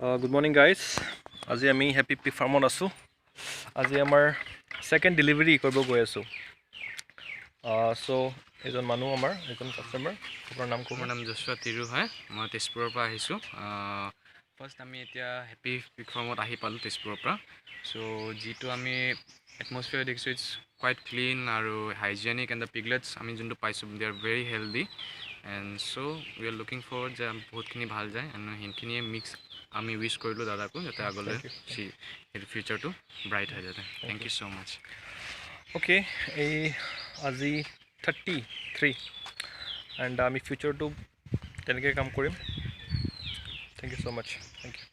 Good morning, guys. আজি আমি happy P ফাৰ্মত আছোঁ. আজি আমাৰ ছেকেণ্ড ডেলিভাৰী কৰিব গৈ আছোঁ. চ' এজন মানুহ আমাৰ এজন কাষ্টমাৰ, আপোনাৰ নাম ক'ব? মোৰ নাম যশোৱা তিৰু হয়, মই তেজপুৰৰ পৰা আহিছোঁ. ফাৰ্ষ্ট আমি এতিয়া হেপী পিগ ফাৰ্মত আহি পালোঁ তেজপুৰৰ পৰা. চ' যিটো আমি এটমছফিয়াৰ দেখিছোঁ ইটছ কুৱাইট ক্লিন আৰু হাইজেনিক এণ্ড দ্য পিগলেটছ আমি যোনটো পাইছোঁ they are very healthy and so' we are looking forward যে বহুতখিনি ভাল যায় এণ্ড সেইখিনিয়ে মিক্স আমি উইচ কৰিলোঁ দাদাকো যাতে আগলৈ সেইটো ফিউচাৰটো ব্ৰাইট হৈ যাতে. Thank you so' much. Okay, এই আজি 33 এণ্ড আমি ফিউচাৰটো তেনেকৈ কাম কৰিম. Thank you so' much. Thank U.